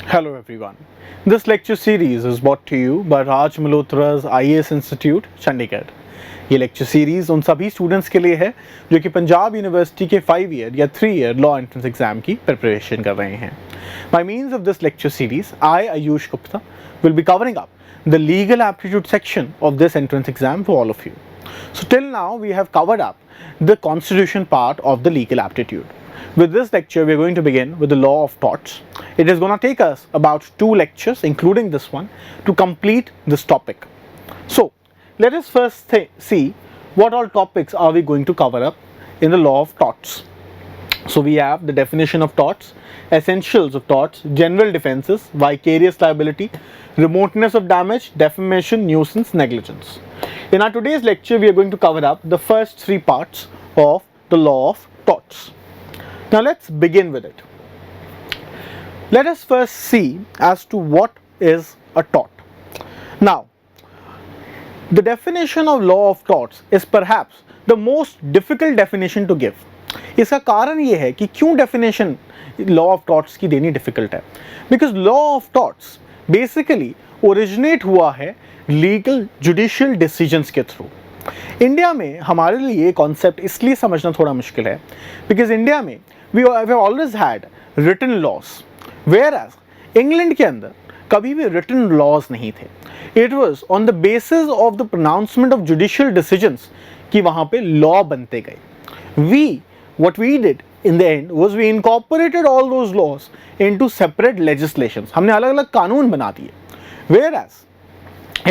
Hello everyone. This lecture series is brought to you by Raj Malhotra's IAS Institute, Chandigarh. ये lecture series उन सभी students के लिए है जो कि पंजाब यूनिवर्सिटी के 5 ईयर या 3 ईयर लॉ एंट्रेंस एग्जाम की प्रिपरेशन कर रहे हैं। By means of this lecture series, I, Ayush Gupta, will be covering up the legal aptitude section of this entrance exam for all of you. So till now we have covered up the constitution part of the legal aptitude. With this lecture, we are going to begin with the law of torts. It is going to take us about 2 lectures, including this one, to complete this topic. So, let us first see what all topics are we going to cover up in the law of torts. So, we have the definition of torts, essentials of torts, general defenses, vicarious liability, remoteness of damage, defamation, nuisance, negligence. In our today's lecture, we are going to cover up the first 3 parts of the law of torts. Now let's begin with it. Let us first see as to what is a tort. Now, the definition of law of torts is perhaps the most difficult definition to give. इसका कारण ये है कि क्यों definition law of torts की देनी difficult है? Because law of torts basically originate हुआ है legal judicial decisions के through. इंडिया में हमारे लिए ये कॉन्सेप्ट इसलिए समझना थोड़ा मुश्किल है बिकॉज इंडिया में we have always had written laws, whereas England के अंदर कभी भी रिटन लॉज नहीं थे. It was on the basis of the pronouncement of judicial decisions कि वहाँ पे लॉ बनते गए. What we did in the end was we incorporated all those laws into separate legislations. हमने अलग अलग कानून बना दिए. Whereas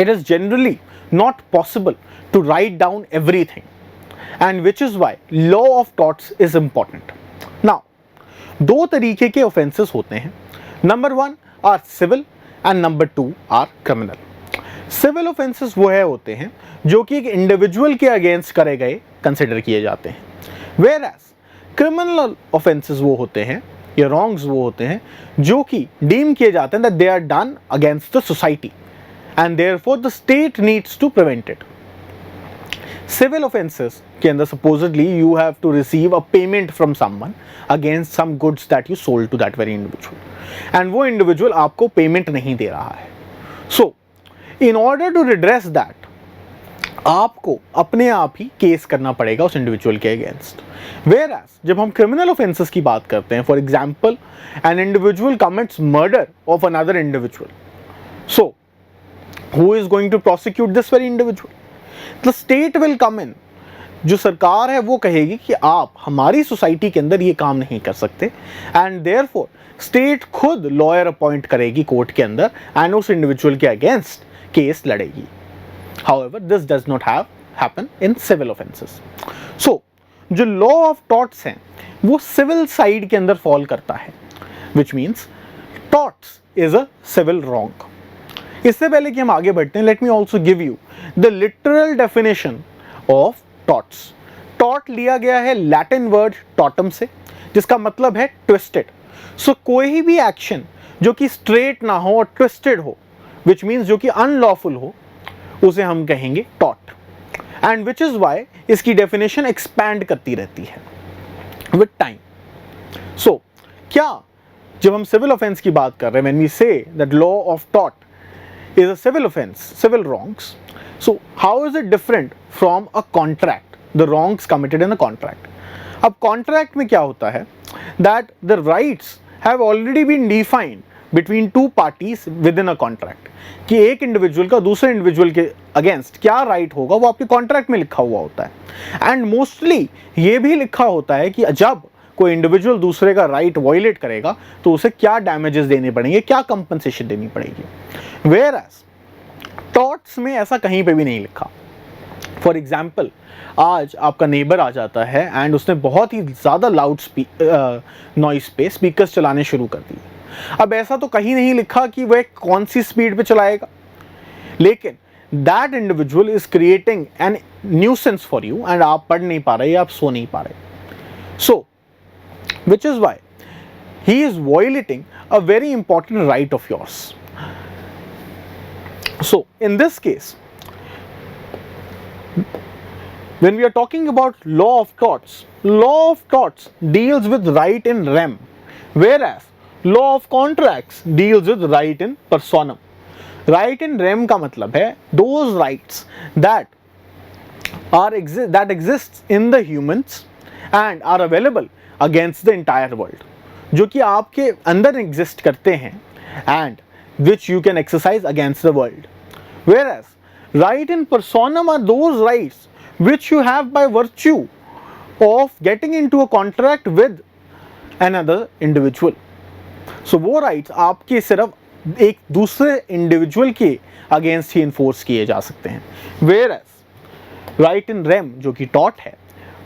it is generally not possible to write down everything, and which is why law of torts is important. Now, 2 तरीके के offenses होते हैं. Number 1 are civil and number 2 are criminal. Civil offenses वो है होते हैं जो कि एक individual के against करे गए consider किए जाते हैं. Whereas criminal offenses वो होते हैं या wrongs वो होते हैं जो कि deem किए जाते हैं that they are done against the society and therefore the state needs to prevent it. Civil offenses के अंदर supposedly you have to receive a payment from someone against some goods that you sold to that very individual, and वो individual आपको payment नहीं दे रहा है. So, in order to redress that, आपको अपने आप ही केस करना पड़ेगा उस इंडिविजुअल के अगेंस्ट. Whereas जब हम क्रिमिनल ऑफेंसेस की बात करते हैं, for example an individual commits murder of another individual, so who is going to prosecute this very individual? The state will come in. जो सरकार है वो कहेगी कि आप हमारी सोसाइटी के अंदर ये काम नहीं कर सकते, एंड देयरफॉर स्टेट खुद लॉयर अपॉइंट करेगी कोर्ट के अंदर एंड उस इंडिविजुअल के अगेंस्ट केस लड़ेगी. However, this does not happen in civil offenses. So, जो law of torts हैं वो civil side के अंदर fall करता है, which means torts is a civil wrong. इससे पहले कि हम आगे बढ़ते हैं, let me also give you the literal definition of torts. Tort लिया गया है Latin word tortum से, जिसका मतलब है twisted. So, कोई भी action जो कि straight ना हो और twisted हो, which means जो कि unlawful हो, उसे हम कहेंगे tort. And which is why इसकी डेफिनेशन एक्सपैंड करती रहती है विद टाइम. सो क्या जब हम सिविल ऑफेंस की बात कर रहे हैं, when we say that law of tort is a civil offence, civil wrongs, so how is it different from a contract, the wrongs committed in a contract? अब contract में क्या होता है that the rights have already been defined between 2 parties within a contract, कि एक individual का दूसरे individual के अगेंस्ट क्या राइट होगा वो आपके कॉन्ट्रैक्ट में लिखा हुआ होता है. एंड मोस्टली ये भी लिखा होता है कि जब कोई इंडिविजुअल दूसरे का राइट वायलेट करेगा तो उसे क्या डैमेजेस देने पड़ेंगे, क्या कंपनसेशन देनी पड़ेगी. वेयरएज टॉर्ट्स में ऐसा कहीं पे भी नहीं लिखा. फॉर एग्जाम्पल, आज आपका नेबर आ जाता है एंड उसने बहुत ही ज़्यादा लाउड नॉइस पे स्पीकर्स चलाने शुरू कर दिए. अब ऐसा तो कहीं नहीं लिखा कि वह कौन सी स्पीड पे चलाएगा, लेकिन that individual is creating an nuisance for you and आप पढ़ नहीं पा रहे, आप सो नहीं पा रहे. So which is why he is violating a very important right of yours. So in this case, when we are talking about law of torts deals with right in rem, whereas law of contracts deals with right in personam. Right in rem का मतलब है those rights that exist in the humans and are available against the entire world, जो कि आपके अंदर exist करते हैं and which you can exercise against the world. Whereas right in personam are those rights which you have by virtue of getting into a contract with another individual. So वो rights आपके सिर्फ एक दूसरे individual के against ही enforce किए जा सकते हैं. Whereas राइट इन रेम जो कि टॉट है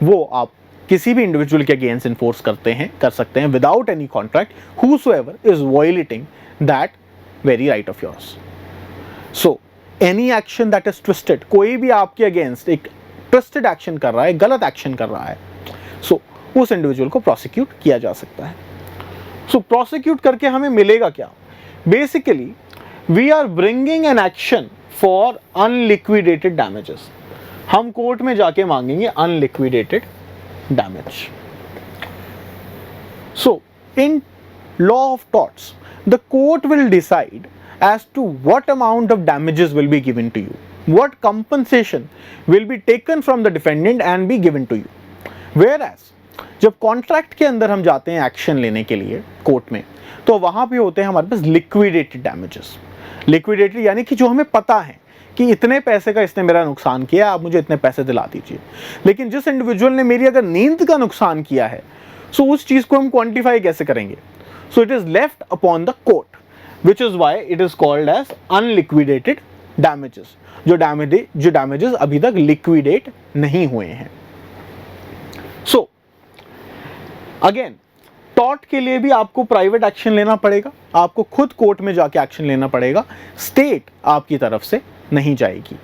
वो आप किसी भी इंडिविजुअल के अगेंस्ट इन्फोर्स कर सकते हैं without any contract whosoever is violating that very right of yours. So any action that is twisted, कोई भी आपके अगेंस्ट एक ट्विस्टेड एक्शन कर रहा है, गलत एक्शन कर रहा है, so उस इंडिविजुअल को प्रोसिक्यूट किया जा सकता है. सो प्रोसिक्यूट करके हमें मिलेगा क्या? Basically we are bringing an action for unliquidated damages. हम कोर्ट में जाके मांगेंगे unliquidated damage. So in law of torts the court will decide as to what amount of damages will be given to you, what compensation will be taken from the defendant and be given to you. Whereas जब contract के अंदर हम जाते हैं action लेने के लिए court में, तो वहाँ पे होते हैं हमारे पास लिक्विडेटेड डैमेजेस. लिक्विडेटेड यानी कि जो हमें पता है कि इतने पैसे का इसने मेरा नुकसान किया, आप मुझे इतने पैसे दिला दीजिए. लेकिन जिस इंडिविजुअल ने मेरी अगर नींद का नुकसान किया है, सो उस चीज़ को हम क्वान्टिफाई कैसे करेंगे? So it is left upon the court, which is why it is called as unliquidated damages. जो damages अभी तक liquidate नहीं हुए हैं. So again tort के लिए भी आपको प्राइवेट एक्शन लेना पड़ेगा, आपको खुद कोर्ट में जाके एक्शन लेना पड़ेगा, स्टेट आपकी तरफ से नहीं जाएगी.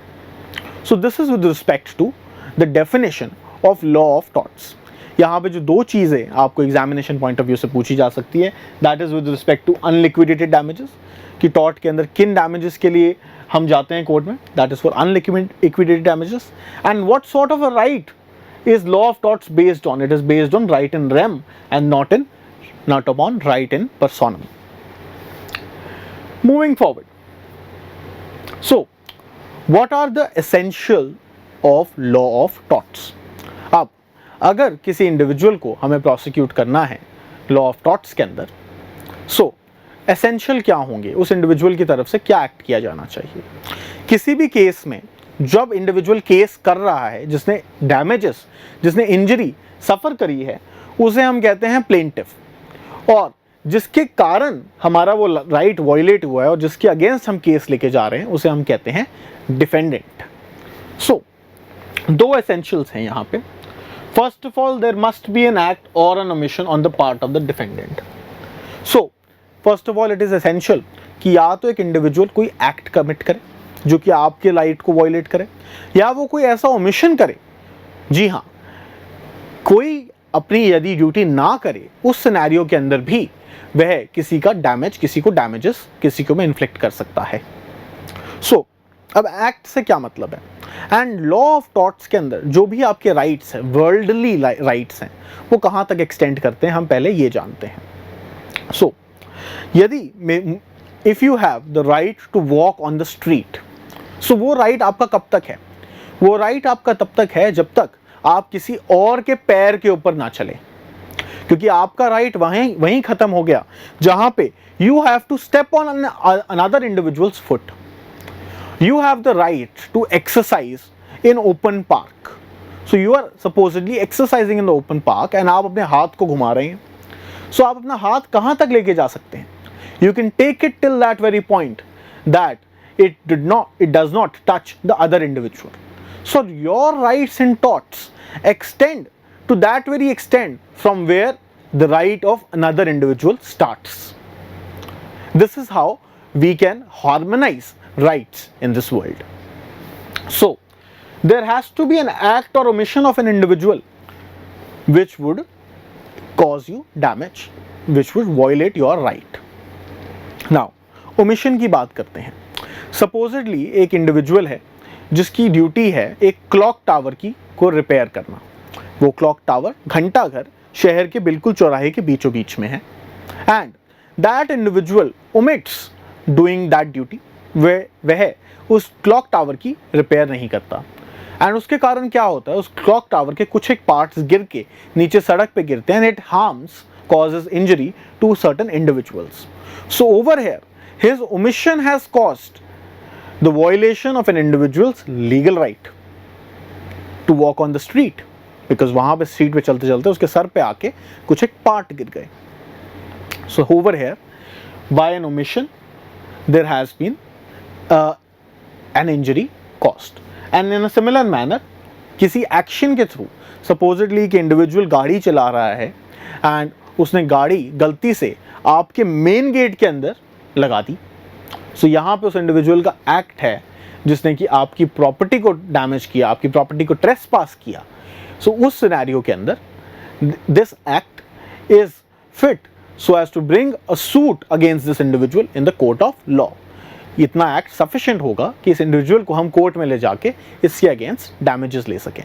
So this is with respect to the definition of law of torts. यहाँ पे जो दो चीज़ें आपको एग्जामिनेशन पॉइंट ऑफ व्यू से पूछी जा सकती है, that is with respect to unliquidated damages, कि टॉर्ट के अंदर किन डैमेजेस के लिए हम जाते हैं कोर्ट में, that is for unliquidated damages. And what sort of a right is law of torts based on? It is based on right in rem and not upon right in personam. Moving forward, so what are the essential of law of torts? अब अगर किसी individual को हमें prosecute करना है law of torts के अंदर, सो essential क्या होंगे, उस इंडिविजुअल की तरफ से क्या एक्ट किया जाना चाहिए? किसी भी केस में जब इंडिविजुअल केस कर रहा है, जिसने डैमेजेस, जिसने इंजरी सफ़र करी है, उसे हम कहते हैं प्लेंटिफ, और जिसके कारण हमारा वो राइट वायलेट हुआ है और जिसके अगेंस्ट हम केस लेके जा रहे हैं, उसे हम कहते हैं डिफेंडेंट. सो दो एसेंशियल्स हैं यहाँ पे. First of all, there must be an act or an omission on the part of the defendant. So, first of all, it is essential कि या तो एक इंडिविजुअल कोई एक्ट कमिट करे जो कि आपके राइट को वायलेट करे, या वो कोई ऐसा ओमिशन करे, जी हाँ, कोई अपनी यदि ड्यूटी ना करे, उस सिनेरियो के अंदर भी वह किसी का डैमेज, किसी को डैमेजेस किसी को में इन्फ्लिक्ट कर सकता है. सो अब एक्ट से क्या मतलब है? एंड लॉ ऑफ टॉर्ट्स के अंदर जो भी आपके राइट्स हैं, वर्ल्डली राइट्स हैं, वो कहाँ तक एक्सटेंड करते हैं, हम पहले ये जानते हैं. सो यदि if you have the right to walk on the street, so वो राइट आपका कब तक है? वो राइट आपका तब तक है जब तक आप किसी और के पैर के ऊपर ना चले, क्योंकि आपका राइट वहीं ख़त्म हो गया जहाँ पे you have to step on another individual's foot. You have the right to exercise in open park. So you are supposedly exercising in the open park and आप अपने हाथ को घुमा रहे हैं. So आप अपना हाथ कहाँ तक लेके जा सकते हैं? You can take it till that very point that it does not touch the other individual. So your rights and torts extend to that very extent from where the right of another individual starts. This is how we can harmonize rights in this world. So there has to be an act or omission of an individual which would cause you damage, which would violate your right. Now omission की बात करते हैं. Supposedly एक individual है जिसकी duty है एक clock tower की को रिपेयर करना. वो क्लॉक टावर घंटा घर शहर के बिल्कुल चौराहे के बीचों बीच में है, and that individual omits doing that duty, वह उस क्लॉक टावर की रिपेयर नहीं करता। एंड उसके कारण क्या होता है, उस क्लॉक टावर के कुछ एक पार्ट्स गिर के नीचे सड़क पे गिरते हैं, and it harms, causes injury to certain individuals. So over here, his omission has caused the violation of an individual's legal right to walk on the street, because वहाँ पे स्ट्रीट पे चलते चलते उसके सर पे आके कुछ एक पार्ट गिर गए. So over here, by an omission, there has been an injury caused. And in a similar manner, किसी एक्शन के थ्रू, सपोजिटली कि इंडिविजुअल गाड़ी चला रहा है एंड उसने गाड़ी गलती से आपके मेन गेट के अंदर लगा दी, सो यहाँ पे उस इंडिविजुअल का एक्ट है जिसने कि आपकी प्रॉपर्टी को डैमेज किया, आपकी प्रॉपर्टी को ट्रेसपास किया. सो उस सिनेरियो के अंदर this act is fit so as to bring a suit against this individual in the court of law. इतना एक्ट सफिशिएंट होगा कि इस इंडिविजुअल को हम कोर्ट में ले जाके इसके अगेंस्ट डैमेजेस ले सकें.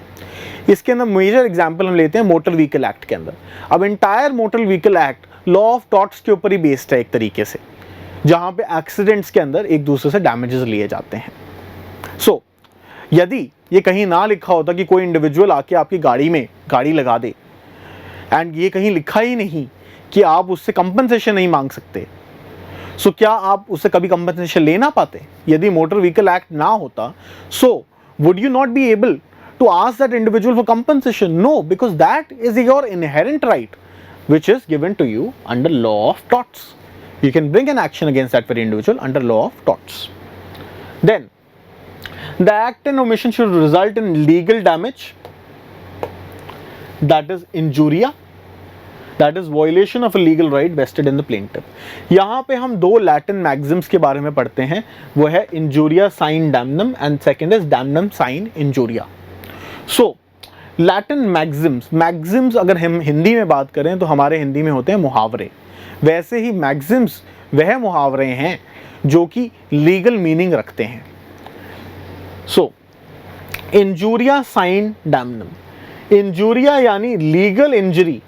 इसके अंदर मेजर एग्जांपल हम लेते हैं मोटर व्हीकल एक्ट के अंदर. अब entire motor vehicle act law of torts के ऊपर ही बेस्ड है एक तरीके से, जहां पे एक्सीडेंट्स के अंदर एक दूसरे से डैमेजेस लिए जाते हैं. सो यदि ये कहीं ना लिखा होता कि कोई इंडिविजुअल आके आपकी गाड़ी में गाड़ी लगा दे, एंड ये कहीं लिखा ही नहीं कि आप उससे कंपनसेशन नहीं मांग सकते, सो क्या आप उससे कभी कंपनसेशन ले ना पाते? यदि मोटर व्हीकल एक्ट ना होता, so would you not be able to ask that individual for compensation? No, because that is your inherent right which is given to you under law of torts. You can bring an action against that very individual under law of torts. Then the act and omission should result in legal damage, that is injuria, that is violation of a legal right vested in the plaintiff. यहाँ पे हम दो Latin Maxim's के बारे में पढ़ते हैं, वो है injuria sine damnum and second is damnum sine injuria. So Latin Maxim's अगर हम हिंदी में बात करें तो हमारे हिंदी में होते हैं मुहावरे. वैसे ही मैक्सिम्स वह मुहावरे हैं जो कि लीगल मीनिंग रखते हैं. So injuria sine damnum, injuria यानी लीगल इंजरी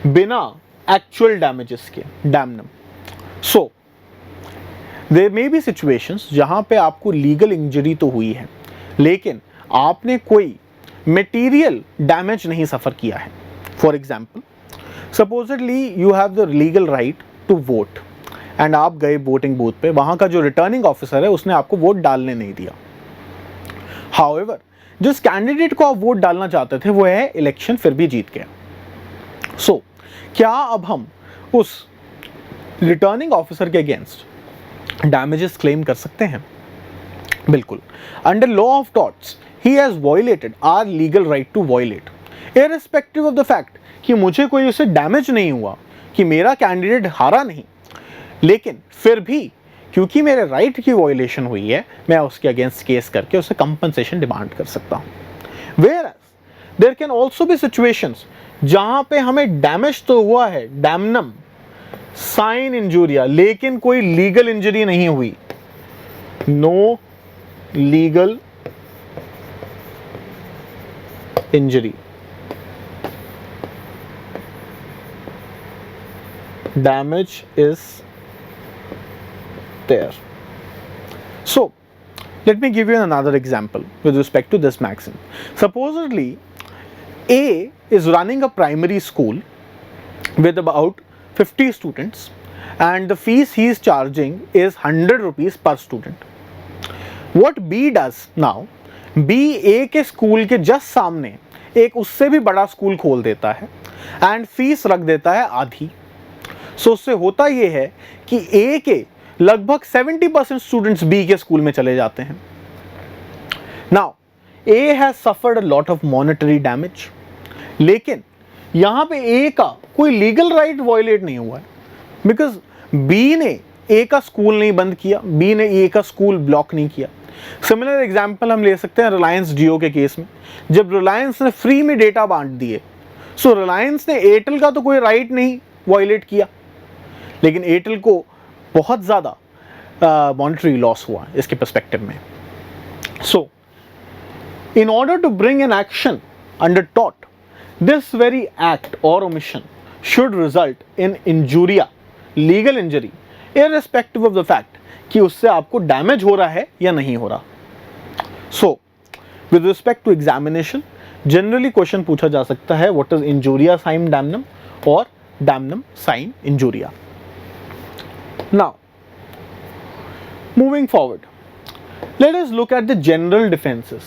बिना एक्चुअल डैमेजेस के, damnum. So there may be situations जहां पे आपको लीगल इंजरी तो हुई है लेकिन आपने कोई मटेरियल डैमेज नहीं सफ़र किया है. For example, suppositely you have the legal right to vote and आप गए वोटिंग बूथ पे, वहाँ का जो रिटर्निंग ऑफिसर है उसने आपको वोट डालने नहीं दिया. हाउएवर जिस कैंडिडेट को आप वोट डालना चाहते थे वो है इलेक्शन फिर भी जीत गया. सो क्या अब हम उस रिटर्निंग ऑफिसर के अगेंस्ट डैमेजेस क्लेम कर सकते हैं? बिल्कुल. Under law of torts he has violated our legal right to violate, irrespective of the fact कि मुझे कोई उससे डैमेज नहीं हुआ, कि मेरा कैंडिडेट हारा नहीं, लेकिन फिर भी क्योंकि मेरे राइट की वायलेशन हुई है मैं उसके अगेंस्ट केस करके उससे कंपनसेशन डिमांड कर सकता हूँ. Whereas there can also be situations जहाँ पे हमें डैमेज तो हुआ है, डैमनम साइन इंजूरिया, लेकिन कोई लीगल इंजरी नहीं हुई. No legal injury, damage is there. So let me give you another example with respect to this maxim. Supposedly A is running a primary school with about 50 students and the fees he is charging is 100 rupees per student. What B does now, B A के school के just सामने एक उससे भी बड़ा school खोल देता है एंड फीस रख देता है आधी. सो उससे होता ये है कि ए के लगभग 70% स्टूडेंट्स बी के स्कूल में चले जाते हैं. Now A has suffered a lot of monetary damage, लेकिन यहाँ पे ए का कोई लीगल राइट वायलेट नहीं हुआ है बिकॉज बी ने ए का स्कूल नहीं बंद किया, बी ने ए का स्कूल ब्लॉक नहीं किया. सिमिलर एग्जाम्पल हम ले सकते हैं रिलायंस जियो के केस में. जब रिलायंस ने फ्री में डेटा बांट दिए, सो रिलायंस ने एयरटेल का तो कोई राइट नहीं वायलेट किया, लेकिन एयरटेल को बहुत ज़्यादा मॉनेटरी लॉस हुआ इसके पर्सपेक्टिव में. So in order to bring an action under tort, this very act और omission should result in injuria legal injury irrespective of the fact कि उससे आपको डैमेज हो रहा है या नहीं हो रहा। So with respect to examination generally question पूछा जा सकता है what is injuria sine damnum और damnum sine injuria. Now moving forward, let us look at the general defenses.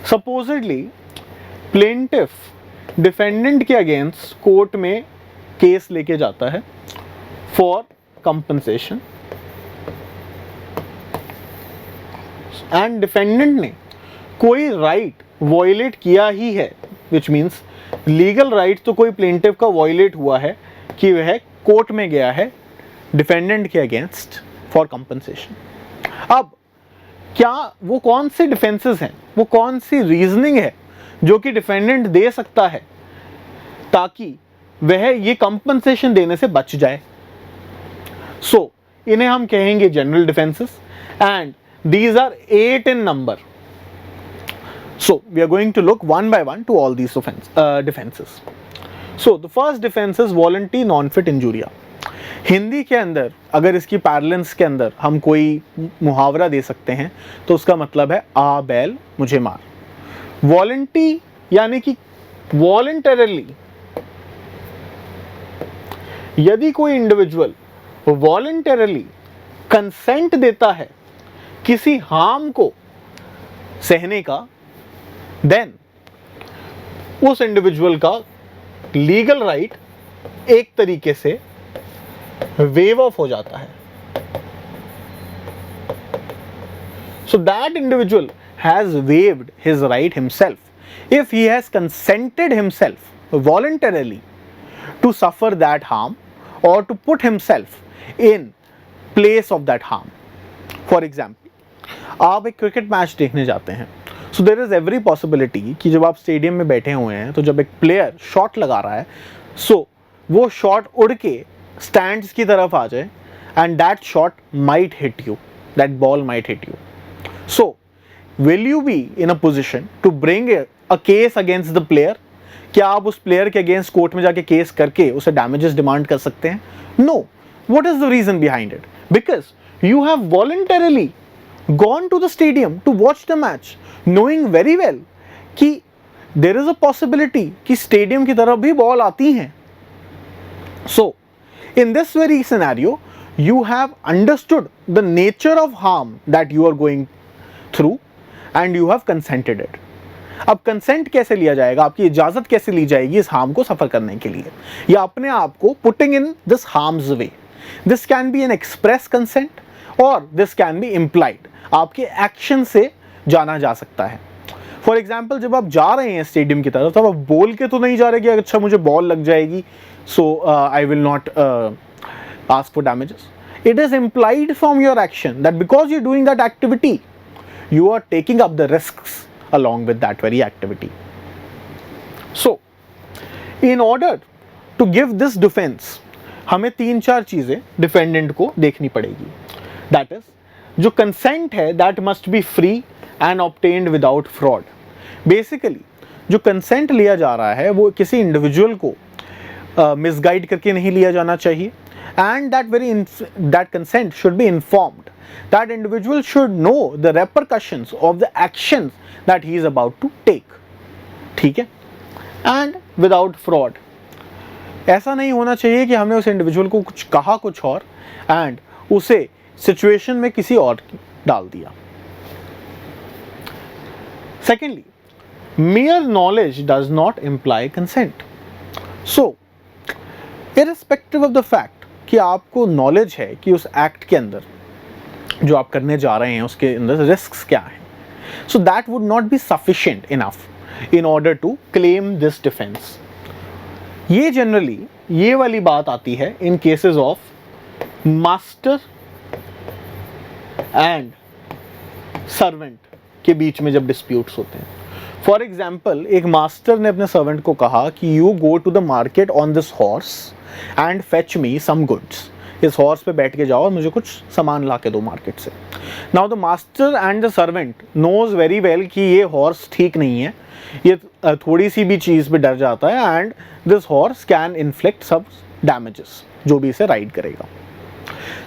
Supposedly, plaintiff defendant के against कोर्ट में केस लेके जाता है for compensation and defendant ने कोई right violate किया ही है, which means legal right तो कोई plaintiff का violate हुआ है कि वह कोर्ट में गया है defendant के against for compensation। अब क्या वो कौन से डिफेंसेस हैं, वो कौन सी रीजनिंग है जो कि डिफेंडेंट दे सकता है ताकि वह ये कंपनसेशन देने से बच जाए। सो इन्हें हम कहेंगे general defences and these are 8 in number. So we are going to look one by one to all these defences. So the first defence is voluntary non fit injuria. Hindi के अंदर अगर इसकी पैरेलल्स के अंदर हम कोई मुहावरा दे सकते हैं तो उसका मतलब है आ बैल मुझे मार। वॉलंटरी यानी कि वॉलंटरली यदि कोई इंडिविजुअल वॉलंटरली कंसेंट देता है किसी हार्म को सहने का, देन उस इंडिविजुअल का लीगल राइट एक तरीके से वेव ऑफ हो जाता है। So that individual has waived his right himself if he has consented himself voluntarily to suffer that harm or to put himself in place of that harm. For example, आप एक cricket match देखने जाते हैं, so there is every possibility कि जब आप stadium में बैठे हुए हैं तो जब एक प्लेयर शॉट लगा रहा है, so वो शॉट उड़ के स्टैंड्स की तरफ आ जाए and that shot might hit you, that ball might hit you. So will you be in a position to bring a case against the player? क्या आप उस प्लेयर के अगेंस्ट कोर्ट में जाके केस करके उसे डैमेजेस डिमांड कर सकते हैं? No. What is the reason behind it? Because you have voluntarily gone to the stadium to watch the match, knowing very well कि there is a possibility कि stadium की तरफ भी बॉल आती हैं। So in this very scenario, you have understood the nature of harm that you are going through and you have consented it. अब consent कैसे लिया जाएगा, आपकी इजाजत कैसे ली जाएगी इस हार्म को सफर करने के लिए, या अपने आप को putting in this harms way. This can be N express consent और दिस कैन बी इम्प्लाइड, आपके एक्शन से जाना जा सकता है। फॉर एग्जाम्पल, जब आप जा रहे हैं स्टेडियम की तरफ तब आप बोल के तो नहीं जा रहे कि अच्छा मुझे बॉल लग जाएगी so I will not ask for damages. It is implied from your action that because you're doing that activity, you are taking up the risks along with that very activity. So, in order to give this defense, हमें 3-4 चीजें defendant को देखनी पड़ेगी। That is, जो consent है that must be free and obtained without fraud. Basically, जो consent लिया जा रहा है वो किसी इंडिविजुअल को मिसगाइड करके नहीं लिया जाना चाहिए, and that consent should be informed. That individual should know the repercussions of the actions that he is about to take. ठीक है? And without fraud. ऐसा नहीं होना चाहिए कि हमने उस इंडिविजुअल को कुछ कहा कुछ और एंड उसे सिचुएशन में किसी और डाल दिया। Secondly, mere knowledge does not imply consent. So, irrespective of the fact कि आपको नॉलेज है कि उस एक्ट के अंदर जो आप करने जा रहे हैं उसके अंदर रिस्क्स क्या हैं, so that would not be sufficient enough in order to claim this defense. ये जनरली ये वाली बात आती है in cases of master and servant के बीच में जब डिस्प्यूट्स होते हैं। फॉर एग्जाम्पल, एक मास्टर ने अपने सर्वेंट को कहा कि you go to the market on this horse and fetch me some goods. इस हॉर्स पे बैठ के जाओ और मुझे कुछ सामान ला के दो मार्केट से। Now the master and the servant knows very well कि ये हॉर्स ठीक नहीं है, ये थोड़ी सी भी चीज़ पे डर जाता है and this horse can inflict सब डैमेजेस जो भी इसे राइड करेगा।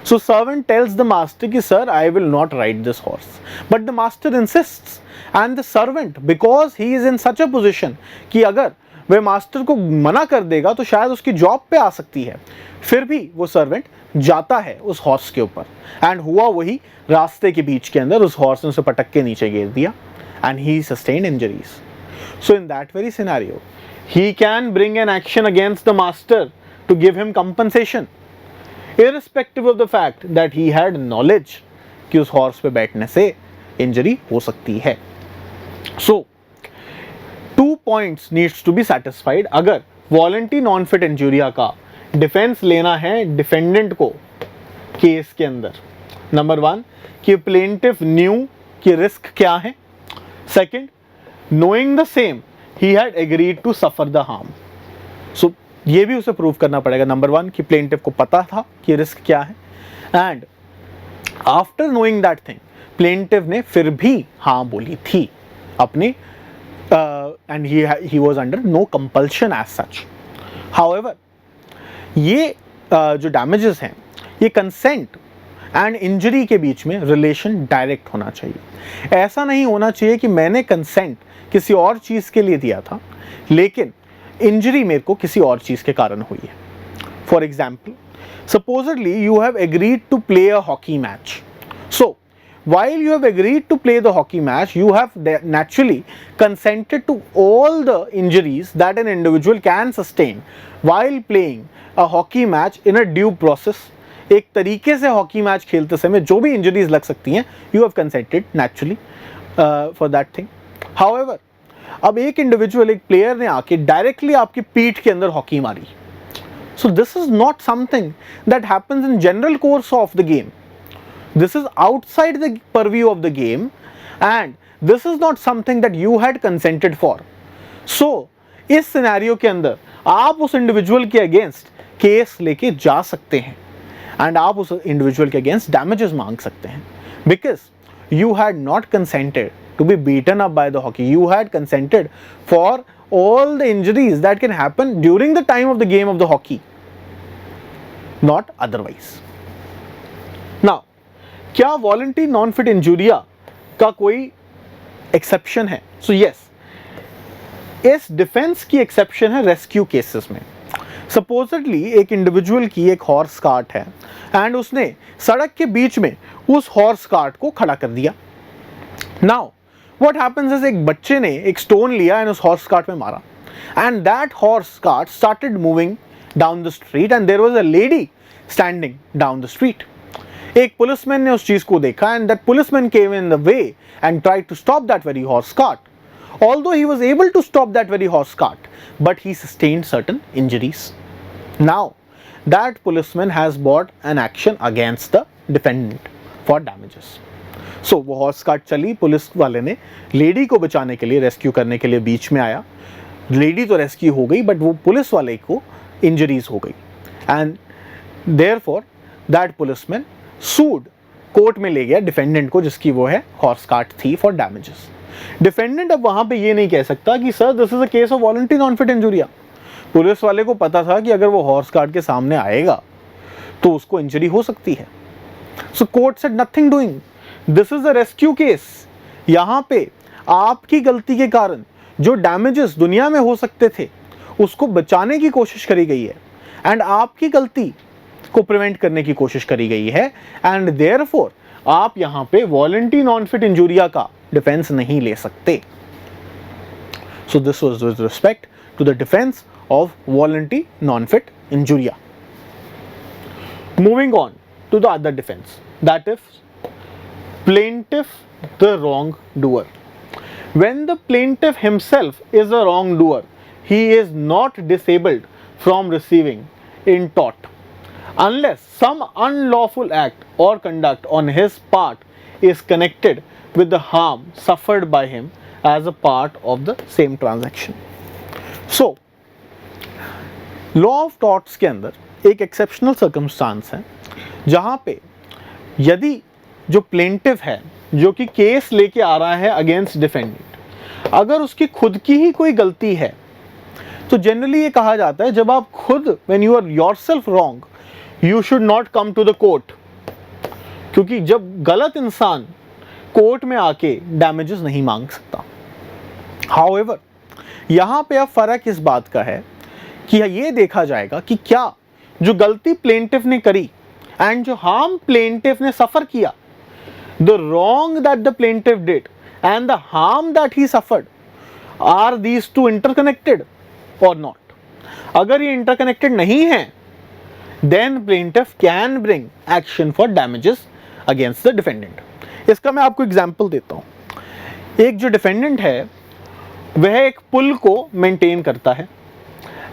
So servant tells the master कि sir I will not ride this horse, but the master insists, and the servant because he is in such a position कि अगर वह master को मना कर देगा तो शायद उसकी जॉब पे आ सकती है, फिर भी वो सर्वेंट जाता है उस हॉर्स के ऊपर, एंड हुआ वही, रास्ते के बीच के अंदर उस हॉर्स ने उसे पटक के नीचे गिर दिया, and he sustained injuries. So in that very scenario, he can bring an action against the master to give him compensation, irrespective of the fact that he had knowledge कि उस हॉर्स पे बैठने से इंजरी हो सकती है. So 2 points needs to be satisfied अगर voluntary non fit injuria का डिफेंस लेना है डिफेंडेंट को केस के अंदर. नंबर 1 कि प्लेंटिफ न्यू कि रिस्क क्या है. Second, knowing the same he had agreed to suffer the harm. So ये भी उसे प्रूव करना पड़ेगा. नंबर 1 कि प्लेंटिफ को पता था कि रिस्क क्या है, and after knowing that thing plaintiff ने फिर भी हाँ बोली थी अपने, and he was under no compulsion as such. However ये जो डैमेजेस हैं ये कंसेंट एंड इंजरी के बीच में रिलेशन डायरेक्ट होना चाहिए. ऐसा नहीं होना चाहिए कि मैंने कंसेंट किसी और चीज़ के लिए दिया था लेकिन इंजरी मेरे को किसी और चीज़ के कारण हुई है. For example, supposedly you have agreed to play a hockey match. So while you have agreed to play the hockey match, you have naturally consented to all the injuries that an individual can sustain while playing a hockey match in a due process. एक तरीके से hockey match खेलते समय जो भी injuries लग सकती हैं, you have consented naturally for that thing. However, अब एक इंडिविजुअल, एक प्लेयर ने आके डायरेक्टली आपकी पीठ के अंदर हॉकी मारी. So this is not something that happens in general course of the game. This is outside the purview of the game, and this is not something that you had consented for. So इस scenario के अंदर आप उस individual के against case लेके जा सकते हैं, एंड आप उस इंडिविजुअल के अगेंस्ट डैमेजेस मांग सकते हैं, because you had not consented to be beaten up by the hockey. You had consented for all the injuries that can happen during the time of the game of the hockey, not otherwise. Now, क्या voluntary non fit injuria का कोई exception है? So yes, इस defence की exception है rescue cases में. Supposedly एक individual की एक हॉर्स कार्ट है एंड उसने सड़क के बीच में उस हॉर्स कार्ट को खड़ा कर दिया. नाउ what happens is एक बच्चे ने एक स्टोन लिया एंड उस हॉर्स कार्ट में मारा, and that horse cart started moving down the street and there was a lady standing down the street. एक पुलिसमैन ने उस चीज को देखा and that policeman came in the way and tried to stop that very horse cart. Although he was able to stop that very horse cart, but he sustained certain injuries. Now that policeman has brought an action against the defendant for damages. So वो horse cart चली, police वाले ने lady को बचाने के लिए, rescue करने के लिए बीच में आया. लेडी तो रेस्क्यू हो गई बट वो पुलिस वाले को इंजरीज हो गई, and therefore that policeman sued, court में ले गया डिफेंडेंट को जिसकी वो है हॉर्स कार्ट थी फॉर डैमेजेस. डिफेंडेंट अब वहां पे ये नहीं कह सकता कि sir this is a case of voluntary non fit injuria. Police वाले को पता था कि अगर वो हॉर्स कार्ट के सामने आएगा तो उसको इंजरी हो सकती है. So court said nothing doing, this is a rescue case. यहाँ पे आपकी गलती के कारण जो डैमेजेस दुनिया में हो सकते थे उसको बचाने की कोशिश करी गई है, एंड आपकी गलती को प्रिवेंट करने की कोशिश करी गई है, एंड देयरफॉर आप यहाँ पे वॉलंटरी नॉन फिट इंजूरिया का डिफेंस नहीं ले सकते. So this was with respect to the defence of voluntary non fit injuria. Moving on to the other defence, that is plaintiff the wrongdoer. When the plaintiff himself is a wrongdoer, he is not disabled from receiving in tort unless some unlawful act or conduct on his part is connected with the harm suffered by him as a part of the same transaction. So, law of torts के अंदर एक exceptional circumstance है जहाँ पे यदि जो plaintiff है जो कि केस लेके आ रहा है अगेंस्ट डिफेंडेंट, अगर उसकी खुद की ही कोई गलती है तो जनरली ये कहा जाता है जब आप खुद, when you are yourself wrong, you should not come to the court, क्योंकि जब गलत इंसान कोर्ट में आके डैमेजेस नहीं मांग सकता। हाउएवर यहां पे अब फर्क इस बात का है कि ये देखा जाएगा कि क्या जो गलती प्लेंटिफ ने करी एंड जो हार्म प्लेंटिफ ने सफर किया, the wrong that the plaintiff did and the harm that he suffered, are these two interconnected or not. अगर ये इंटरकनेक्टेड नहीं है, then plaintiff can bring action for damages against the defendant. इसका मैं आपको example देता हूं। एक जो डिफेंडेंट है वह एक पुल को मेंटेन करता है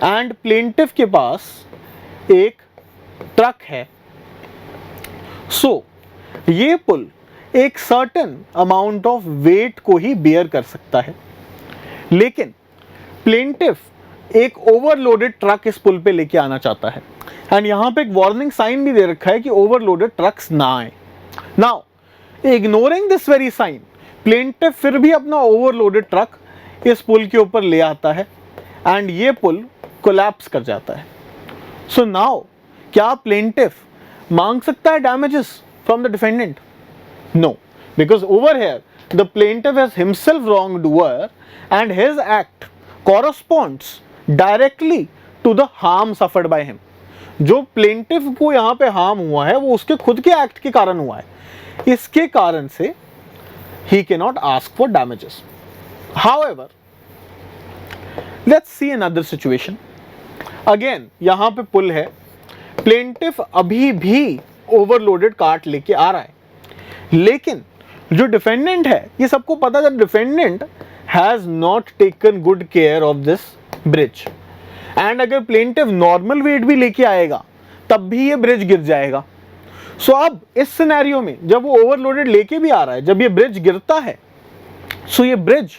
एंड प्लेंटिफ के पास एक ट्रक है। सो ये पुल एक सर्टेन अमाउंट ऑफ वेट को ही बेयर कर सकता है, लेकिन प्लेंटिफ एक ओवरलोडेड ट्रक इस पुल पे लेके आना चाहता है एंड यहां पे एक वार्निंग साइन भी दे रखा है कि ओवरलोडेड ट्रक्स ना आए। Now ignoring this very sign, plaintiff फिर भी अपना ओवरलोडेड ट्रक इस पुल के ऊपर ले आता है एंड ये पुल कोलैप्स कर जाता है। सो नाउ क्या प्लेंटिफ मांग सकता है damages from the defendant? No, because over here the plaintiff is himself wrong doer and his act corresponds directly to the harm suffered by him. जो प्लेंटिफ को यहाँ पे हार्म हुआ है वो उसके खुद के एक्ट के कारण हुआ है, इसके कारण से he can not ask for damages. However let's see another situation. Again यहां पे पुल है, प्लेंटिफ अभी भी ओवरलोडेड कार्ट लेके आ रहा है, लेकिन जो डिफेंडेंट है ये सबको पता है defendant has not taken good care of this bridge and अगर प्लेंटिफ नॉर्मल वेट भी लेके आएगा तब भी ये ब्रिज गिर जाएगा। सो अब इस सिनेरियो में जब वो ओवरलोडेड लेके भी आ रहा है, जब ये ब्रिज गिरता है, सो ये ब्रिज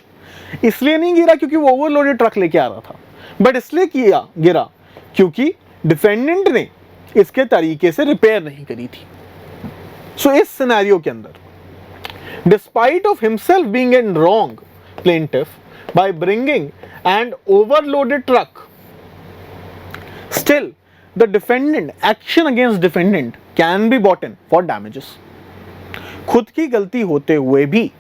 इसलिए नहीं गिरा क्योंकि वो ओवरलोडेड ट्रक लेके आ रहा था, बट इसलिए गिरा क्योंकि डिफेंडेंट ने इसके तरीके से रिपेयर नहीं करी थी। सो इस सिनेरियो के अंदर despite of himself being in wrong, plaintiff by bringing and overloaded truck, still the defendant action against defendant can be bought in for damages. खुद की गलती होते हुए भी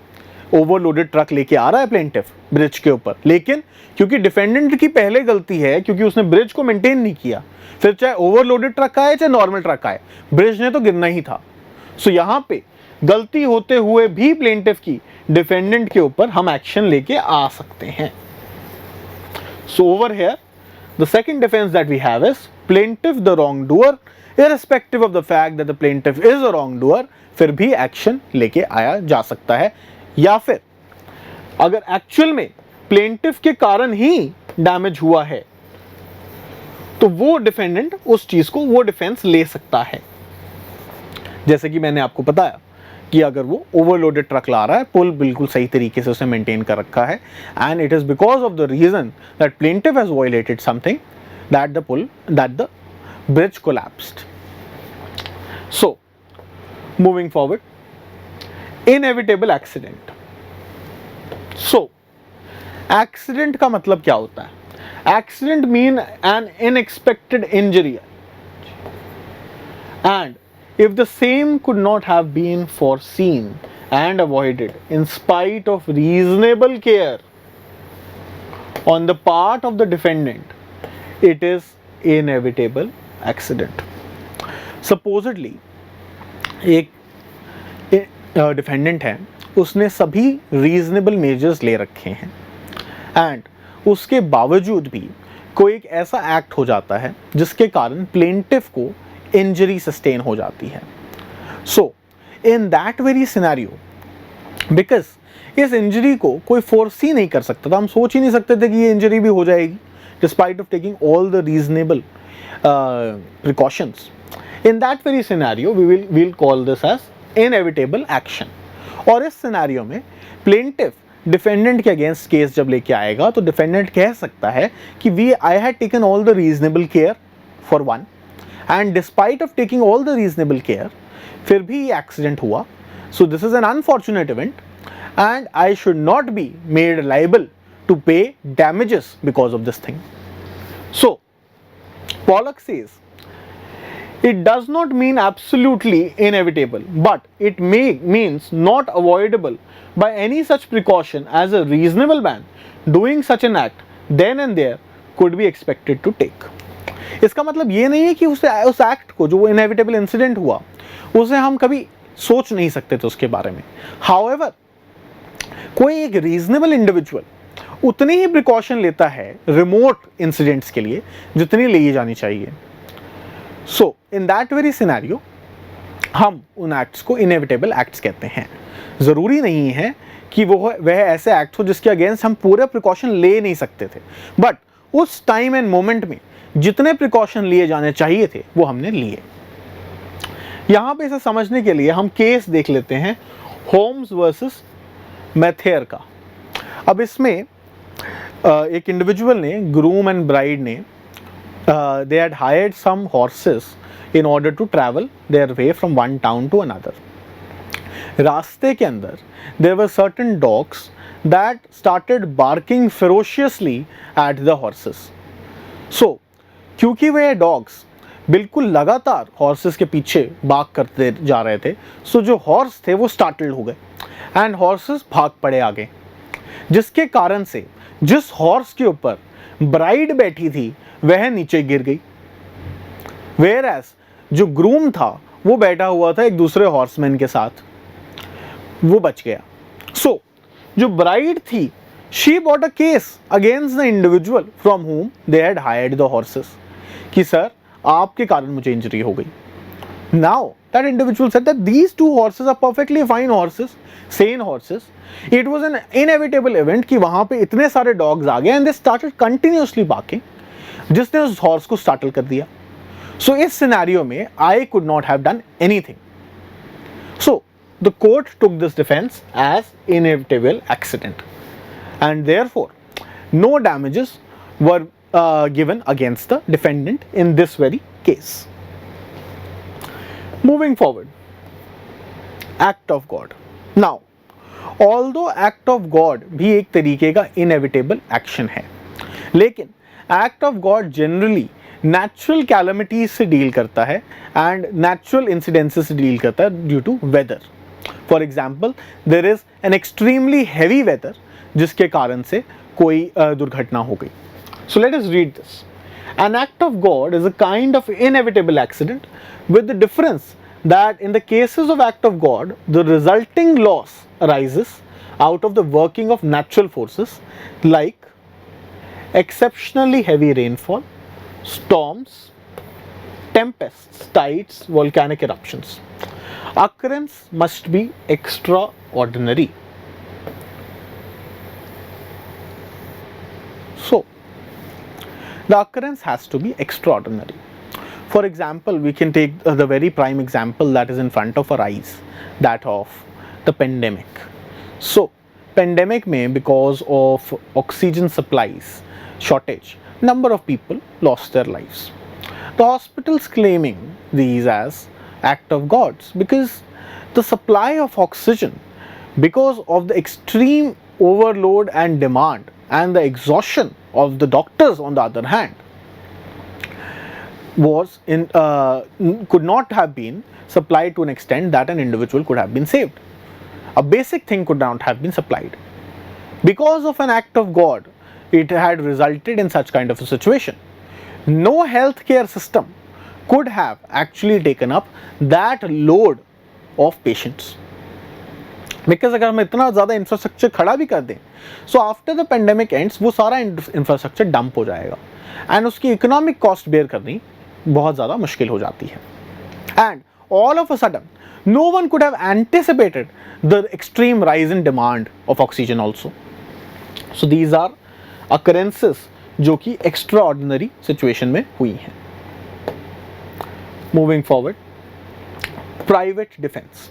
ओवरलोडेड ट्रक लेके आ रहा है प्लेंटिफ ब्रिज के ऊपर, लेकिन क्योंकि डिफेंडेंट की पहले गलती है क्योंकि उसने ब्रिज को मेंटेन नहीं किया, फिर चाहे ओवरलोडेड ट्रक आए चाहे नॉर्मल ट्रक आए, ब्रिज ने तो गिरना ही था। सो यहां पे गलती होते हुए भी प्लेंटिफ की डिफेंडेंट के ऊपर हम एक्शन लेके आ सकते हैं। So over here the second defence that we have is plaintiff the wrong doer, irrespective of the fact that the plaintiff is a wrong doer, फिर भी एक्शन लेके आया जा सकता है। या फिर अगर एक्चुअल में प्लेंटिफ के कारण ही डैमेज हुआ है तो वो डिफेंडेंट उस चीज को वो डिफेंस ले सकता है। जैसे कि मैंने आपको बताया कि अगर वो ओवरलोडेड ट्रक ला रहा है, पुल बिल्कुल सही तरीके से उसे मेंटेन कर रखा है and it is because of the reason that plaintiff has violated something that the bridge collapsed. So moving forward, inevitable accident. So accident का मतलब क्या होता है? Accident mean an unexpected injury and if the same could not have been foreseen and avoided in spite of reasonable care on the part of the defendant, it is inevitable accident. Supposedly एक defendant है, उसने सभी reasonable measures ले रखे हैं and उसके बावजूद भी कोई एक ऐसा एक्ट हो जाता है जिसके कारण प्लेंटिफ को इंजरी सस्टेन हो जाती है। So in that very scenario, because इस इंजरी को कोई फोर्स ही नहीं कर सकता था, हम सोच ही नहीं सकते थे कि ये इंजरी भी हो जाएगी despite of taking all the reasonable precautions. In that very scenario we will call this as inevitable action. और इस सिनेरियो में प्लेंटिफ डिफेंडेंट के अगेंस्ट केस जब लेके आएगा तो डिफेंडेंट कह सकता है कि I had taken all the reasonable care for one and despite of taking all the reasonable care फिर भी ये एक्सीडेंट हुआ। So this is an unfortunate event and I should not be made liable to pay damages because of this thing. So Pollock says It does not mean absolutely inevitable, but it means not avoidable by any such precaution as a reasonable man doing such an act then and there could be expected to take. इसका मतलब ये नहीं है कि उस act को, जो वो इनएविटेबल इंसिडेंट हुआ, उसे हम कभी सोच नहीं सकते थे उसके बारे में. However, कोई एक रीजनेबल इंडिविजुअल उतनी ही प्रिकॉशन लेता है रिमोट इंसिडेंट्स के लिए जितनी ली जानी चाहिए. सो इन दैट वेरी सिनेरियो हम उन एक्ट्स को इनएविटेबल एक्ट्स कहते हैं. ज़रूरी नहीं है कि वह ऐसे एक्ट हो जिसके अगेंस्ट हम पूरे प्रिकॉशन ले नहीं सकते थे, बट उस टाइम एंड मोमेंट में जितने प्रिकॉशन लिए जाने चाहिए थे वो हमने लिए. यहाँ पे इसे समझने के लिए हम केस देख लेते हैं होम्स वर्सेस मैथेयर का. अब इसमें एक इंडिविजुअल ने, ग्रूम एंड ब्राइड ने, they had hired some horses in order to travel their way from one town to another. रास्ते के अंदर there were certain dogs that started barking ferociously at the horses. So, क्योंकि वे dogs बिल्कुल लगातार horses के पीछे बाग करते जा रहे थे, so जो horse थे वो startled हो गए and horses भाग पड़े आगे, जिसके कारण से जिस horse के ऊपर bride बैठी थी वह नीचे गिर गई, whereas जो ग्रूम था वो बैठा हुआ था एक दूसरे हॉर्समैन के साथ, वो बच गया. सो जो ब्राइड थी, she bought a case against the individual from whom they had hired the horses, कि सर आपके कारण मुझे इंजरी हो गई. Now that individual said that these two horses are perfectly fine horses, sane horses. It was an inevitable event कि वहां पे इतने सारे dogs आ गए and they started continuously barking, जिसने उस हॉर्स को स्टार्टल कर दिया. सो इस सिनेरियो में I could not have done anything. So the court took this defence as inevitable accident and therefore no damages were given against the defendant in this very case. Moving forward, act of God. Now although act of God भी एक तरीके का inevitable action है, लेकिन act of God generally natural calamities से deal करता है and natural incidences से डील करता है due to weather. For example, there is an extremely heavy weather जिसके कारण से कोई दुर्घटना हो गई. So let us read this. An act of God is a kind of inevitable accident with the difference that in the cases of act of God, the resulting loss arises out of the working of natural forces like exceptionally heavy rainfall, storms, tempests, tides, volcanic eruptions. Occurrence must be extraordinary. So, the occurrence has to be extraordinary. For example, we can take the very prime example that is in front of our eyes, that of the pandemic. So, pandemic में because of oxygen supplies shortage, number of people lost their lives. The hospitals claiming these as act of gods because the supply of oxygen, because of the extreme overload and demand and the exhaustion of the doctors on the other hand, could not have been supplied to an extent that an individual could have been saved. A basic thing could not have been supplied. Because of an act of God, it had resulted in such kind of a situation. No healthcare system could have actually taken up that load of patients. Because अगर हम इतना ज़्यादा infrastructure खड़ा भी कर दें, so after the pandemic ends, वो सारा इंफ्रास्ट्रक्चर डंप हो जाएगा and उसकी इकोनॉमिक कॉस्ट बेयर करनी बहुत ज़्यादा मुश्किल हो जाती है. And all of a sudden, no one could have anticipated the extreme rise in demand of oxygen also. So these are occurrences जो कि extraordinary situation में हुई हैं. Moving forward, private defense.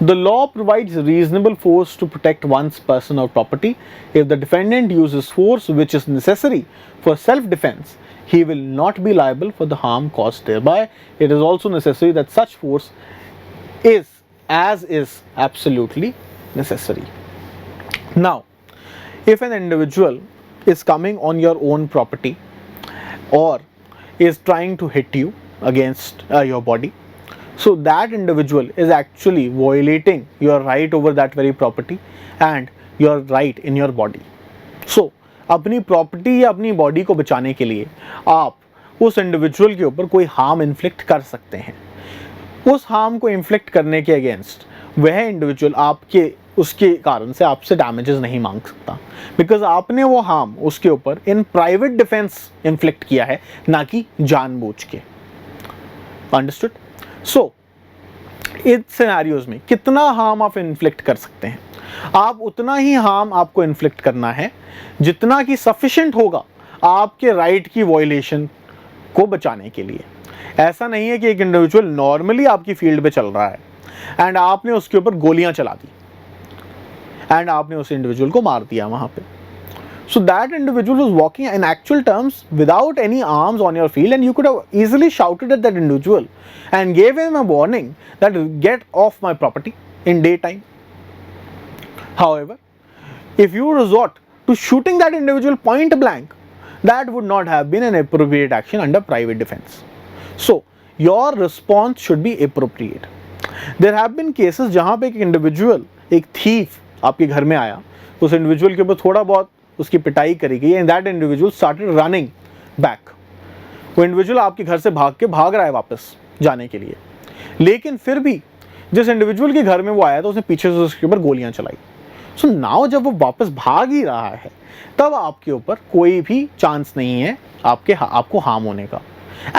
The law provides reasonable force to protect one's person or property. If the defendant uses force which is necessary for self-defense, he will not be liable for the harm caused thereby. It is also necessary that such force is absolutely necessary. Now, if an individual is coming on your own property or is trying to hit you against your body, so that individual is actually violating your right over that very property and your right in your body. So अपनी property या अपनी body को बचाने के लिए आप उस individual के ऊपर कोई हार्म इन्फ्लिक्ट कर सकते हैं. उस हार्म को इन्फ्लिक्ट करने के अगेंस्ट वह इंडिविजुअल आपके उसके कारण से आपसे डैमेजेस नहीं मांग सकता, बिकॉज आपने वो हार्म उसके ऊपर इन प्राइवेट डिफेंस इन्फ्लिक्ट किया है, ना कि जानबूझ के. अंडरस्टूड? सो इन सिनेरियोज में कितना हार्म आप इन्फ्लिक्ट कर सकते हैं? आप उतना ही हार्म आपको इन्फ्लिक्ट करना है जितना कि सफिशिएंट होगा आपके राइट की वायलेशन को बचाने के लिए. ऐसा नहीं है कि एक इंडिविजुअल नॉर्मली आपकी फील्ड पे चल रहा है एंड आपने उसके ऊपर गोलियां चला दी एंड आपने उस इंडिविजुअल को मार दिया वहां पे. So that individual was walking in actual terms without any arms on your field, and you could have easily shouted at that individual and gave him a warning that get off my property in daytime. However, if you resort to shooting that individual point blank, that would not have been an appropriate action under private defense. So your response should be appropriate. There have been cases जहाँ पे एक individual, एक thief आपके घर में आया, उस individual के ऊपर थोड़ा बहुत उसकी पिटाई करी गई and that individual started running back. वो इंडिविजुअल आपके घर से भाग रहा है वापस जाने के लिए, लेकिन फिर भी जिस इंडिविजुअल के घर में वो आया था उसने पीछे से उसके ऊपर गोलियां चलाई. सो नाउ जब वो वापस भाग ही रहा है तब आपके ऊपर कोई भी चांस नहीं है आपको हार्म होने का.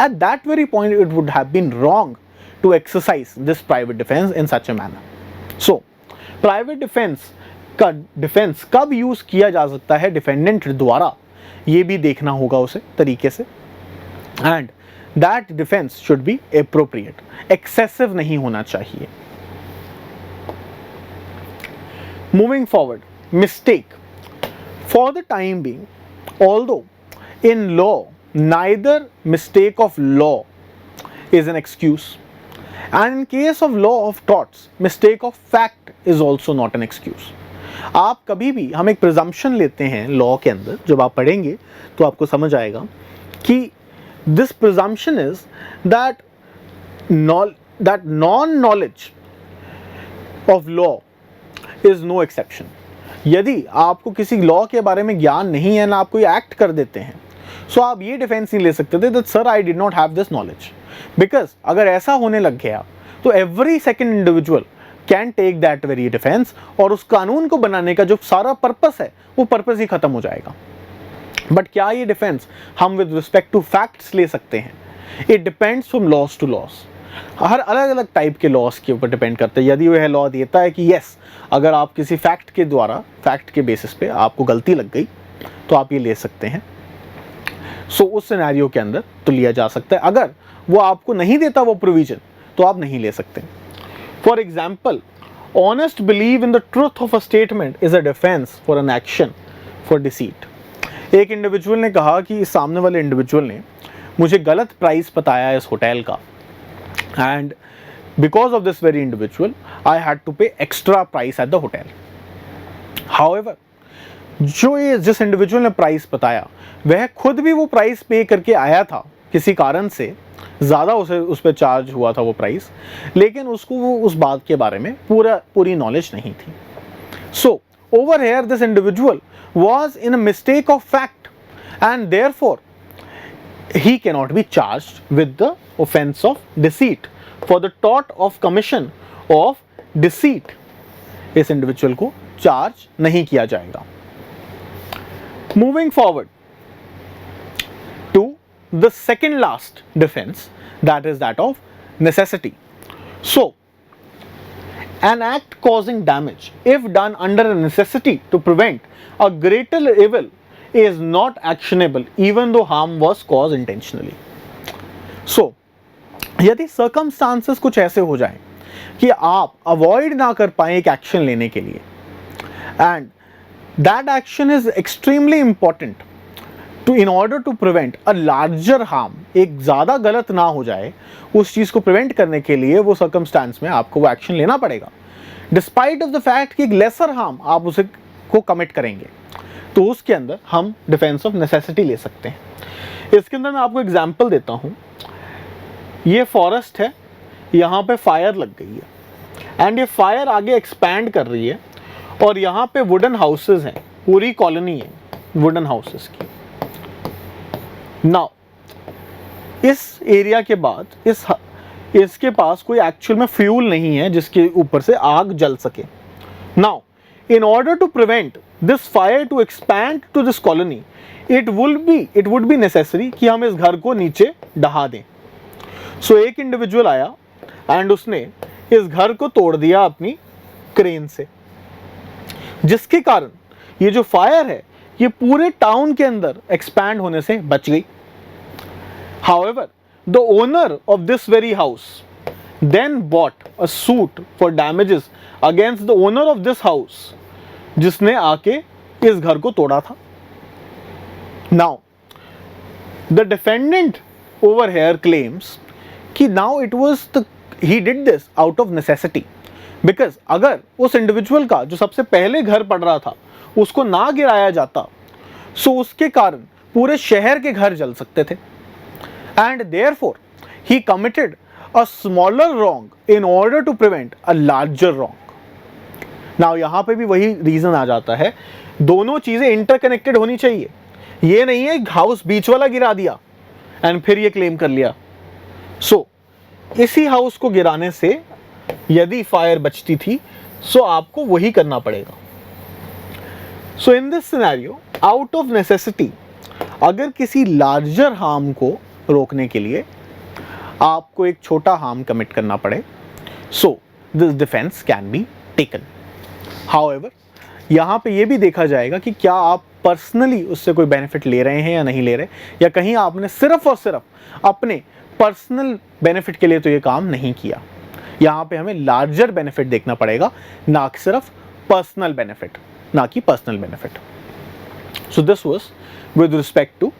At that very point it would have been wrong to exercise this private defence in such a manner. So private defence का डिफेंस कब यूज किया जा सकता है डिफेंडेंट द्वारा, ये भी देखना होगा उसे तरीके से, and that defence should be appropriate, excessive नहीं होना चाहिए. Moving forward, mistake. For the time being, although in law neither mistake of law is an excuse, and in case of law of torts, mistake of fact is also not an excuse. आप कभी भी, हम एक presumption लेते हैं law के अंदर, जब आप पढ़ेंगे तो आपको समझ आएगा कि this presumption is that non knowledge of law is no exception. यदि आपको किसी लॉ के बारे में ज्ञान नहीं है ना, आप कोई एक्ट कर देते हैं, सो आप ये डिफेंस नहीं ले सकते थे that sir I did not have this knowledge, because अगर ऐसा होने लग गया तो every second individual can take that very defence, और उस कानून को बनाने का जो सारा पर्पस है वो पर्पस ही खत्म हो जाएगा. बट क्या ये डिफेंस हम विद रिस्पेक्ट टू फैक्ट्स ले सकते हैं? It depends from loss to loss. हर अलग अलग टाइप के लॉस के ऊपर डिपेंड करता है. यदि वह लॉ देता है कि यस, अगर आप किसी फैक्ट के द्वारा, फैक्ट के बेसिस पे आपको गलती लग गई तो आप ये ले सकते हैं, सो उस सिनेरियो के अंदर तो लिया जा सकता है. अगर वो आपको नहीं देता वो प्रोविजन तो आप नहीं ले सकते. For example, honest believe in the truth of a statement is a defence for an action for deceit. एक इंडिविजुअल ने कहा कि इस सामने वाले इंडिविजुअल ने मुझे गलत प्राइस बताया इस होटल का, and because of this very individual I had to pay extra price at the hotel. However, जिस इंडिविजुअल ने प्राइस बताया वह खुद भी वो प्राइस पे करके आया था, किसी कारण से ज़्यादा उस पर चार्ज हुआ था वो प्राइस, लेकिन उसको वो उस बात के बारे में पूरी नॉलेज नहीं थी. So over here this individual was in a mistake of fact, and therefore he cannot be charged with the offense of deceit for the tort of commission of deceit. इस इंडिविजुअल को charge नहीं किया जाएगा. Moving forward to the second last defense, that is that of necessity. So an act causing damage if done under a necessity to prevent a greater evil is not actionable even though harm was caused intentionally. So यदि circumstances कुछ ऐसे हो जाएं कि आप avoid ना कर पाएं एक एक्शन लेने के लिए, and that action is extremely important to in order to prevent a larger harm, एक ज़्यादा गलत ना हो जाए, उस चीज़ को प्रिवेंट करने के लिए वो circumstance में आपको वो एक्शन लेना पड़ेगा, डिस्पाइट ऑफ द फैक्ट कि एक लेसर हार्म आप उसे को कमिट करेंगे, तो उसके अंदर हम डिफेंस ऑफ नेसेसिटी ले सकते हैं. इसके अंदर मैं आपको एग्जांपल देता हूं. ये फॉरेस्ट है, यहाँ पे फायर लग गई है एंड ये फायर आगे एक्सपैंड कर रही है और यहाँ पे वुडन हाउसेस हैं, पूरी कॉलोनी है वुडन हाउसेस की। नाउ इस एरिया के बाद इसके पास कोई एक्चुअल में फ्यूल नहीं है जिसके ऊपर से आग जल सके। Now in order to prevent this fire to expand to this colony, it would be necessary कि हम इस घर को नीचे ढहा दें। सो एक इंडिविजुअल आया एंड उसने इस घर को तोड़ दिया अपनी क्रेन से, जिसके कारण ये जो फायर है ये पूरे टाउन के अंदर एक्सपैंड होने से बच गई। However, the owner of this very house then bought a suit for damages against the owner of this house, जिसने आके इस घर को तोड़ा था। Now, the defendant over here claims कि now he did this out of necessity, because अगर उस इंडिविजुअल का जो सबसे पहले घर पड़ रहा था उसको ना गिराया जाता, सो उसके कारण पूरे शहर के घर जल सकते थे। And therefore he committed a smaller wrong in order to prevent a larger wrong. Now यहाँ पे भी वही रीजन आ जाता है, दोनों चीजें इंटरकनेक्टेड होनी चाहिए। ये नहीं है हाउस बीच वाला गिरा दिया एंड फिर ये क्लेम कर लिया। सो इसी हाउस को गिराने से यदि फायर बचती थी सो आपको वही करना पड़ेगा। So in this scenario out of necessity, अगर किसी लार्जर हार्म को रोकने के लिए आपको एक छोटा हार्म कमिट करना पड़े, so this defence can be taken. However यहाँ पे ये भी देखा जाएगा कि क्या आप पर्सनली उससे कोई बेनिफिट ले रहे हैं या नहीं ले रहे, या कहीं आपने सिर्फ और सिर्फ अपने पर्सनल बेनिफिट के लिए तो ये काम नहीं किया। यहाँ पे हमें लार्जर बेनिफिट देखना पड़ेगा, ना कि सिर्फ पर्सनल बेनिफिट, ना कि personal benefit. So this was with respect to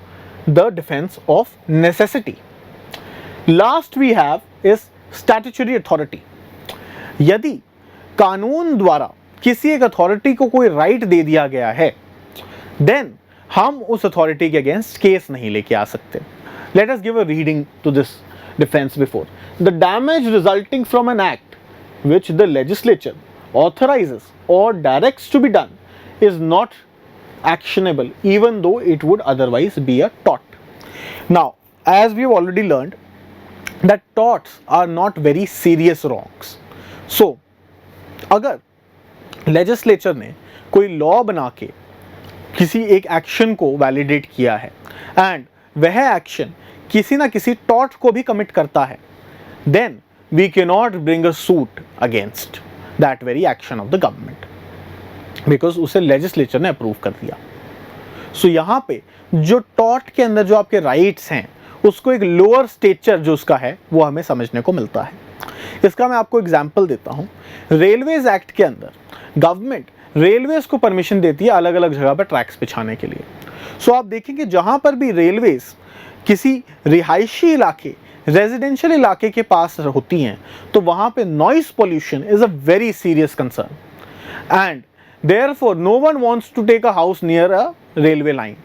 the defense of necessity. Last we have is statutory authority. यदि कानून द्वारा किसी एक अथॉरिटी को कोई राइट दे दिया गया है, then हम उस अथॉरिटी के अगेंस्ट केस नहीं लेके आ सकते। Let us give a reading to this defense before. The damage resulting from an act which the legislature authorizes or directs to be done is not actionable even though it would otherwise be a tort. Now, as we have already learned that torts are not very serious wrongs. So, अगर legislature ने कोई law बना के किसी एक action को validate किया है एंड वह एक्शन किसी ना किसी टॉर्ट को भी कमिट करता है, then we cannot bring a suit against that very action of the government, because उसे लेजिस्लेचर ने अप्रूव कर दिया। सो यहाँ पे जो टॉर्ट के अंदर जो आपके राइट्स हैं उसको एक लोअर स्टेचर जो उसका है वो हमें समझने को मिलता है। इसका मैं आपको एग्जांपल देता हूँ। रेलवेज एक्ट के अंदर गवर्नमेंट रेलवेज को परमिशन देती है अलग अलग जगह पर ट्रैक्स बिछाने के लिए। सो आप देखेंगे जहाँ पर भी रेलवेज किसी रिहायशी इलाके, रेजिडेंशियल इलाके के पास होती हैं तो वहाँ पे noise pollution is a very serious concern and therefore no one wants to take a house near a railway line.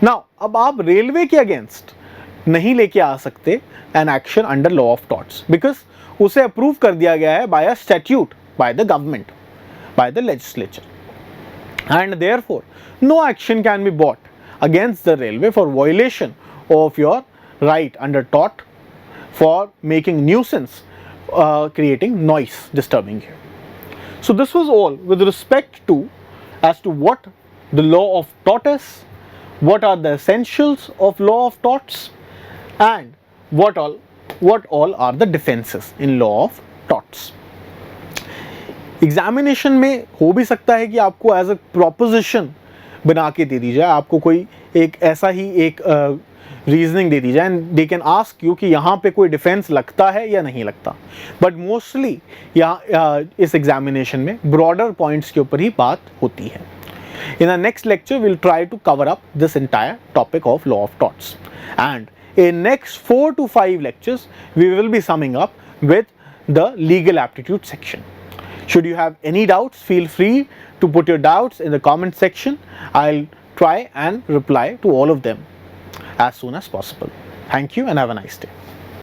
Now अब आप रेलवे के अगेंस्ट नहीं लेके आ सकते an action under law of torts because उसे अप्रूव कर दिया गया है by a statute, by the government, by the legislature, and therefore no action can be brought against the railway for violation of your right under tort for making nuisance, creating noise, disturbing you. So this was all with respect to as to what the law of tort is, what are the essentials of law of torts, and what all are the defenses in law of torts. Examination में हो भी सकता है कि आपको as a proposition बना के दे दी जाए, आपको कोई एक ऐसा ही एक रीजनिंग दे दी जाए and they can ask you कि यहाँ पे कोई डिफेंस लगता है या नहीं लगता, बट मोस्टली यहाँ इस एग्जामिनेशन में ब्रॉडर पॉइंट्स के ऊपर ही बात होती है। In the next lecture will try to cover up this entire topic of law of torts and in next 4 to 5 lectures we will be summing up with the legal aptitude section. Should you have any doubts, feel free to put your doubts in the comment section. I'll try and reply to all of them as soon as possible. Thank you and have a nice day.